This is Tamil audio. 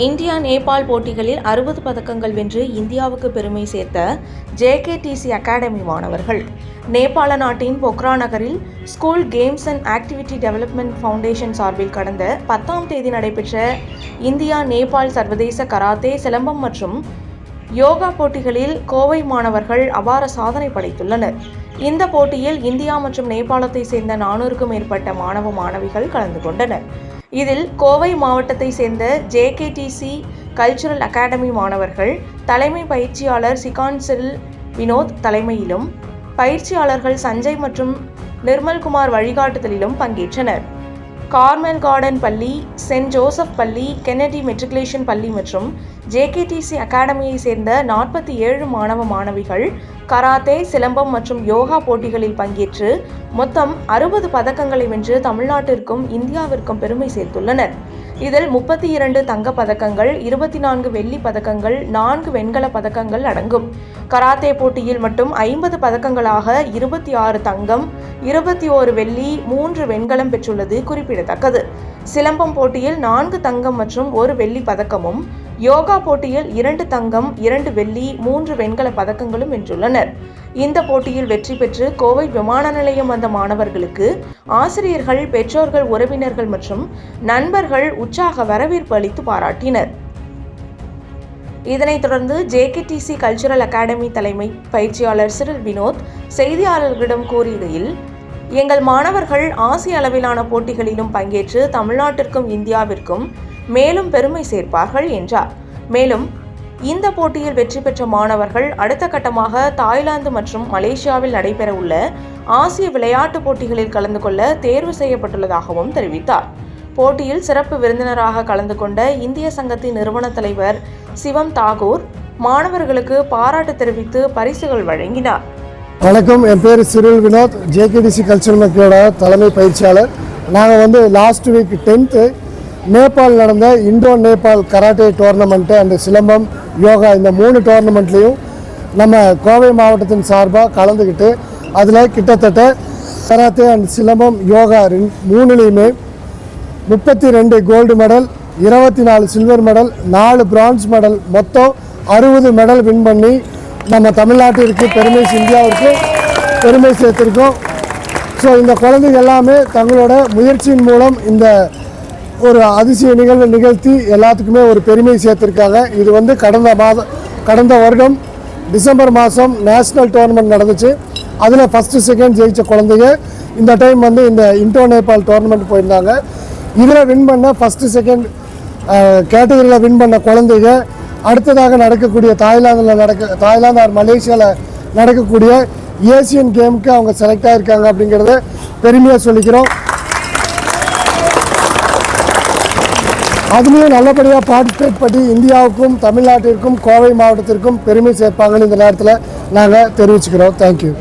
இந்தியா நேபாள் போட்டிகளில் 60 பதக்கங்கள் வென்று இந்தியாவுக்கு பெருமை சேர்த்த JKTC அகாடமி மாணவர்கள் நேபாள நாட்டின் பொக்ரா நகரில் school games and activity development foundation சார்பில் கடந்த 10ஆம் தேதி நடைபெற்ற இந்தியா நேபாள் சர்வதேச கராத்தே, சிலம்பம் மற்றும் யோகா போட்டிகளில் கோவை மாணவர்கள் அபார சாதனை படைத்துள்ளனர். இந்த போட்டியில் இந்தியா மற்றும் நேபாளத்தை சேர்ந்த 400க்கும் மேற்பட்ட மாணவ மாணவிகள் கலந்து கொண்டனர். இதில் கோவை மாவட்டத்தை சேர்ந்த JKTC கல்ச்சுரல் அகாடமி மாணவர்கள் தலைமை பயிற்சியாளர் சிகான்சில் வினோத் தலைமையிலும், பயிற்சியாளர்கள் சஞ்சய் மற்றும் நிர்மல்குமார் வழிகாட்டுதலிலும் பங்கேற்றனர். கார்மெல் கார்டன் பள்ளி, சென்ட் ஜோசப் பள்ளி, கென்னடி மெட்ரிகுலேஷன் பள்ளி மற்றும் JKTC அகாடமியை சேர்ந்த 47 மாணவ மாணவிகள் கராத்தே, சிலம்பம் மற்றும் யோகா போட்டிகளில் பங்கேற்று மொத்தம் 60 பதக்கங்களை வென்று தமிழ்நாட்டிற்கும் இந்தியாவிற்கும் பெருமை சேர்த்துள்ளனர். இதில் 32 தங்கப் பதக்கங்கள், 24 வெள்ளி பதக்கங்கள், 4 வெண்கல பதக்கங்கள் அடங்கும். கராத்தே போட்டியில் மட்டும் 50 பதக்கங்களாக 26 தங்கம், 21 வெள்ளி, 3 வெண்கலம் பெற்றுள்ளது குறிப்பிடத்தக்கது. சிலம்பம் போட்டியில் 4 தங்கம் மற்றும் 1 வெள்ளி பதக்கமும், யோகா போட்டியில் 2 தங்கம், 2 வெள்ளி, 3 வெண்கல பதக்கங்களும் வென்றுள்ளனர். இந்த போட்டியில் வெற்றி பெற்று கோவை விமான நிலையம் வந்த மாணவர்களுக்கு ஆசிரியர்கள், பெற்றோர்கள், உறவினர்கள் மற்றும் நண்பர்கள் உற்சாக வரவேற்பு அளித்து பாராட்டினர். இதனைத் தொடர்ந்து JKTC கல்ச்சுரல் அகாடமி தலைமை பயிற்சியாளர் சிரில் வினோத் செய்தியாளர்களிடம் கூறுகையில், எங்கள் மாணவர்கள் ஆசிய அளவிலான போட்டிகளிலும் பங்கேற்று தமிழ்நாட்டிற்கும் இந்தியாவிற்கும் மேலும் பெருமை சேர்ப்பார்கள் என்றார். மேலும் இந்த போட்டியில் வெற்றி பெற்ற மாணவர்கள் அடுத்த கட்டமாக தாய்லாந்து மற்றும் மலேசியாவில் நடைபெற உள்ள ஆசிய விளையாட்டுப் போட்டிகளில் கலந்து கொள்ள தேர்வு செய்யப்பட்டுள்ளதாகவும் தெரிவித்தார். போட்டியில் சிறப்பு விருந்தினராக கலந்து கொண்ட இந்திய சங்கத்தின் நிறுவன தலைவர் சிவம் தாகூர் மாணவர்களுக்கு பாராட்டு தெரிவித்து பரிசுகள் வழங்கினார். வணக்கம், என் பேர் சிரில் வினோத், JKTC கல்ச்சுரல் மக்களோட தலைமை பயிற்சியாளர். நாங்கள் லாஸ்ட் வீக் 10th நேபாள் நடந்த Indo Nepal karate tournament and silambam, yoga இந்த 3 டோர்னமெண்ட்லேயும் நம்ம கோவை மாவட்டத்தின் சார்பாக கலந்துக்கிட்டு அதில் கிட்டத்தட்ட கராத்தே அண்ட் சிலம்பம், யோகா 3லேயுமே 32 gold medal, 24 silver medal, 4 bronze medal, மொத்தம் 60 மெடல் வின் பண்ணி நம்ம தமிழ்நாட்டிற்கு இந்தியாவிற்கு பெருமை சேர்த்திருக்கோம். ஸோ இந்த குழந்தைங்க எல்லாமே தங்களோட முயற்சியின் மூலம் இந்த ஒரு அதிசய நிகழ்வை நிகழ்த்தி எல்லாத்துக்குமே ஒரு பெருமை சேர்த்துருக்காங்க. இது கடந்த வருடம் டிசம்பர் மாதம் நேஷ்னல் டோர்னமெண்ட் நடந்துச்சு. அதில் ஃபஸ்ட்டு, செகண்ட் ஜெயித்த குழந்தைங்க இந்த டைம் இந்த இண்டோ நேபாள் டோர்னமெண்ட் போயிருந்தாங்க. இதில் வின் பண்ண ஃபஸ்ட்டு, செகண்ட் கேட்டகரியில் வின் பண்ண குழந்தைங்க அடுத்ததாக நடக்கக்கூடிய தாய்லாந்து ஆர் மலேசியாவில் நடக்கக்கூடிய ஏசியன் கேமுக்கு அவங்க செலக்ட் ஆகிருக்காங்க அப்படிங்கிறத பெருமையாக சொல்லிக்கிறோம். அதுலேயும் நல்லபடியாக பார்ட்டிசிபேட் பண்ணி இந்தியாவுக்கும் தமிழ்நாட்டிற்கும் கோவை மாவட்டத்திற்கும் பெருமை சேர்ப்பாங்கன்னு இந்த நேரத்தில் நாங்கள் தெரிவிச்சுக்கிறோம். தேங்க்யூ.